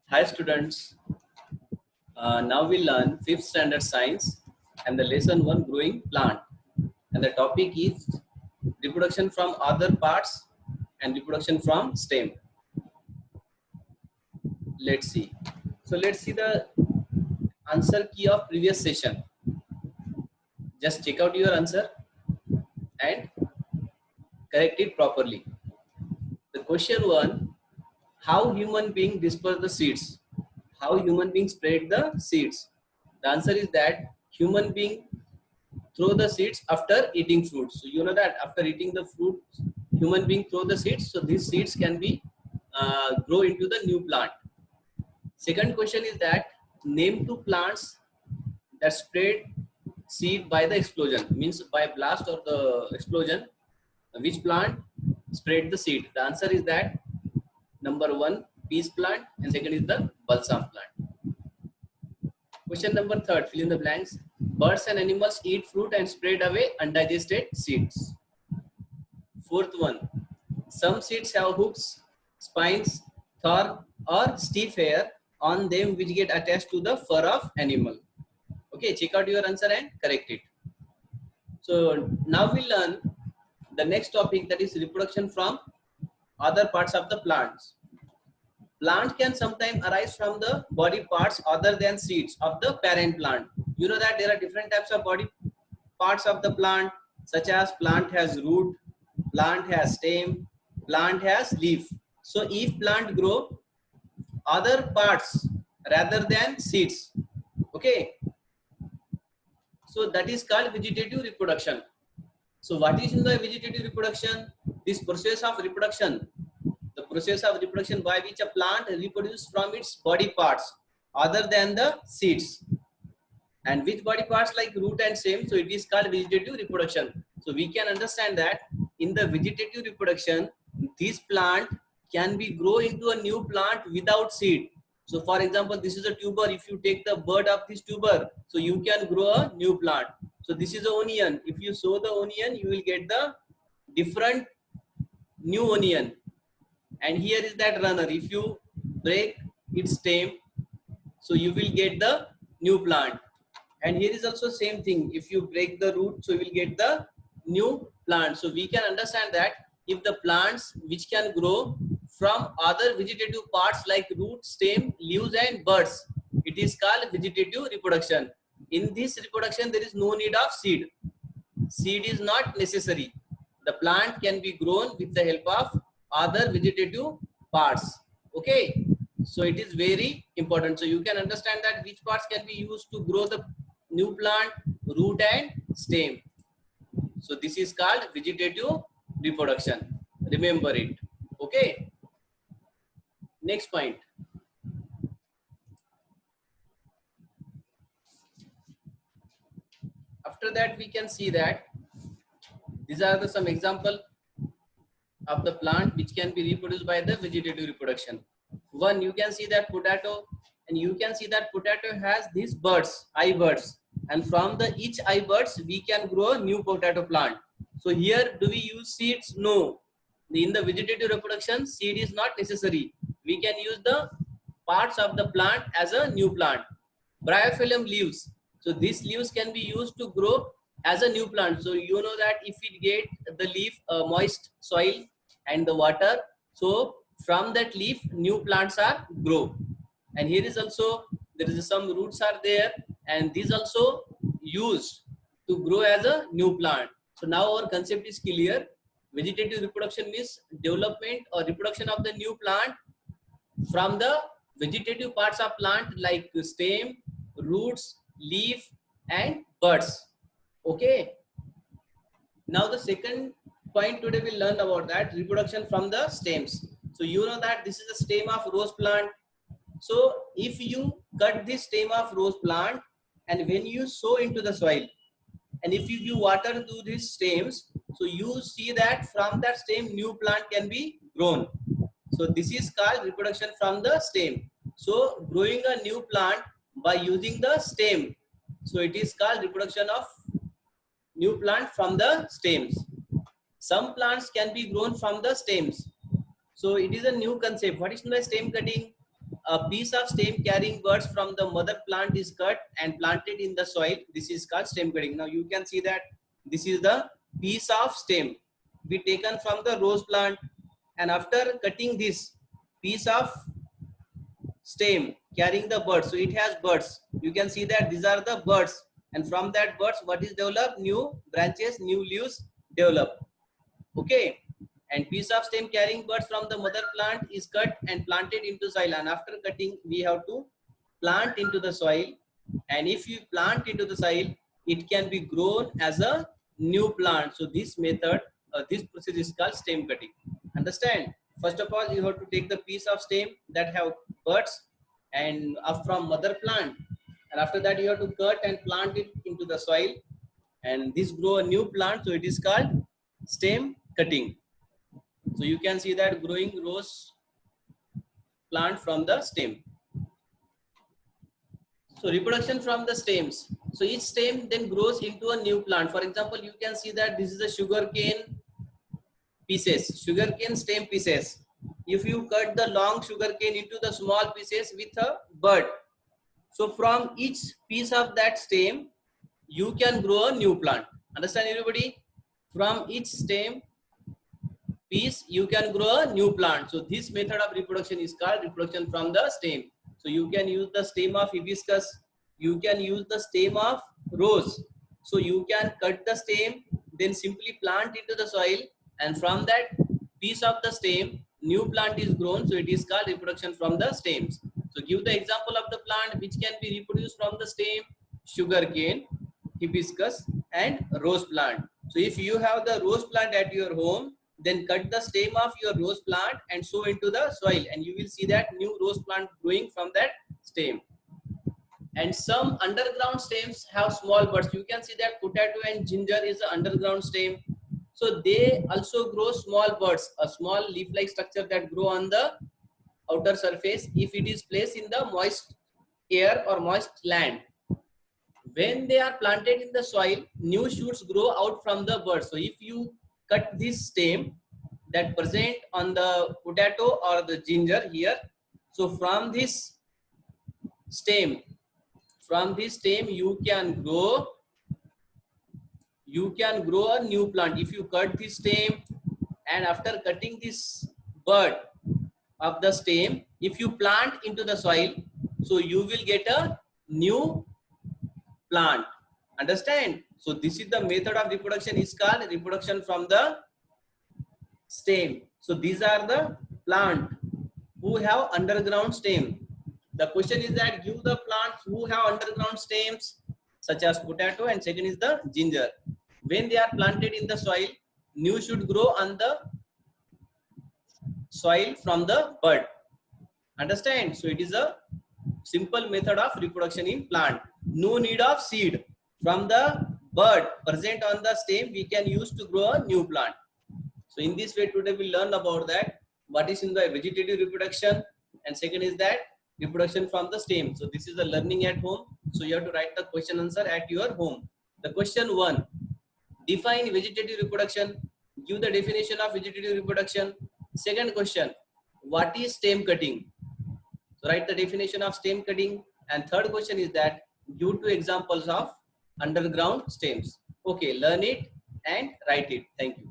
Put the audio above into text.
Hi students, now we learn 5th standard science and the lesson 1 growing plant, and the topic is reproduction from other parts and reproduction from stem. Let's see. So let's see the answer key of previous session. Just check out your answer and correct it properly. The question 1, how human being disperse the seeds? How human beings spread the seeds? The answer is that human being throw the seeds after eating fruits. So you know that after eating the fruit, human being throw the seeds. So these seeds can be grow into the new plant. Second question is that name two plants that spread seed by the explosion. Means by blast or the explosion, which plant spread the seed? The answer is that number 1 peace plant and second is the balsam plant. Question number 3, fill in the blanks. Birds and animals eat fruit and spread away undigested seeds. Fourth one, some seeds have hooks, spines, thorn or stiff hair on them which get attached to the fur of animal. Okay, check out your answer and correct it. So now we learn the next topic, that is reproduction from other parts of the plants. Plant can sometimes arise from the body parts other than seeds of the parent plant. You know that there are different types of body parts of the plant, such as plant has root, plant has stem, plant has leaf. So if plant grow other parts rather than seeds, okay, so that is called vegetative reproduction. So what is in the vegetative reproduction? This process of reproduction, the process of reproduction by which a plant reproduces from its body parts other than the seeds. And which body parts like root and stem? So it is called vegetative reproduction. So we can understand that in the vegetative reproduction, this plant can be grow into a new plant without seed. So for example, this is a tuber. If you take the bud of this tuber, so you can grow a new plant. So this is an onion. If you sow the onion, you will get the different new onion. And here is that runner. If you break its stem, so you will get the new plant. And here is also same thing. If you break the root, so you will get the new plant. So we can understand that if the plants which can grow from other vegetative parts like root, stem, leaves and buds, it is called vegetative reproduction. In this reproduction, there is no need of seed. Seed is not necessary. The plant can be grown with the help of other vegetative parts. Okay. So it is very important. So you can understand that which parts can be used to grow the new plant, root and stem. So this is called vegetative reproduction. Remember it. Okay. Next point. After that, we can see that these are the some example of the plant which can be reproduced by the vegetative reproduction. One, you can see that potato, and you can see that potato has these buds, eye buds, and from the each eye buds we can grow a new potato plant. So here, do we use seeds? No. In the vegetative reproduction, seed is not necessary. We can use the parts of the plant as a new plant. Bryophyllum leaves. So these leaves can be used to grow as a new plant. So you know that if it get the leaf moist soil and the water, so from that leaf new plants are grow. And here is also there is some roots are there, and these also used to grow as a new plant. So now our concept is clear. Vegetative reproduction means development or reproduction of the new plant from the vegetative parts of plant like stem, roots, leaf and buds. Okay. Now the second point today we'll learn about that reproduction from the stems. So you know that this is a stem of rose plant. So if you cut this stem of rose plant and when you sow into the soil, and if you give water to these stems, so you see that from that stem new plant can be grown. So this is called reproduction from the stem. So growing a new plant by using the stem. So it is called reproduction of new plant from the stems. Some plants can be grown from the stems. So it is a new concept. What is the stem cutting? a piece of stem carrying buds from the mother plant is cut and planted in the soil. This is called stem cutting. Now you can see that this is the piece of stem we taken from the rose plant, and after cutting this piece of stem carrying the buds, so it has buds. You can see that these are the buds, and from that buds, what is developed? New branches, new leaves develop. Okay, and piece of stem carrying buds from the mother plant is cut and planted into soil, and after cutting we have to plant into the soil, and if you plant into the soil, it can be grown as a new plant. So this method, this process is called stem cutting. Understand? First of all, you have to take the piece of stem that have buds and from mother plant, and after that you have to cut and plant it into the soil, and this grow a new plant. So it is called stem cutting. So you can see that growing rose plant from the stem. So reproduction from the stems. So each stem then grows into a new plant. For example, you can see that this is a sugarcane pieces, sugarcane stem pieces. If you cut the long sugarcane into the small pieces with a bud, so from each piece of that stem, you can grow a new plant. Understand everybody? From each stem piece, you can grow a new plant. So this method of reproduction is called reproduction from the stem. So you can use the stem of hibiscus, you can use the stem of rose. So you can cut the stem, then simply plant into the soil, and from that piece of the stem, new plant is grown. So it is called reproduction from the stems. So give the example of the plant which can be reproduced from the stem: sugarcane, hibiscus, and rose plant. So if you have the rose plant at your home, then cut the stem of your rose plant and sow into the soil, and you will see that new rose plant growing from that stem. And some underground stems have small buds. You can see that potato and ginger is an underground stem. So they also grow small buds, a small leaf-like structure that grow on the outer surface if it is placed in the moist air or moist land. When they are planted in the soil, new shoots grow out from the bud. So if you cut this stem that present on the potato or the ginger here, so from this stem you can grow a new plant. If you cut this stem, and after cutting this bud of the stem, if you plant into the soil, so you will get a new plant. Understand? So this is the method of reproduction, is called reproduction from the stem. So these are the plant who have underground stem. The question is that give the plants who have underground stems such as potato, and second is the ginger. When they are planted in the soil, new should grow on the soil from the bud. Understand? So it is a simple method of reproduction in plant. No need of seed. From the bud present on the stem, we can use to grow a new plant. So in this way, today we learn about that what is in the vegetative reproduction, and second is that reproduction from the stem. So this is the learning at home. So you have to write the question answer at your home. The question 1, define vegetative reproduction. Give the definition of vegetative reproduction. Second question, what is stem cutting? So write the definition of stem cutting. And third question is that give 2 examples of underground stems. Okay, learn it and write it. Thank you.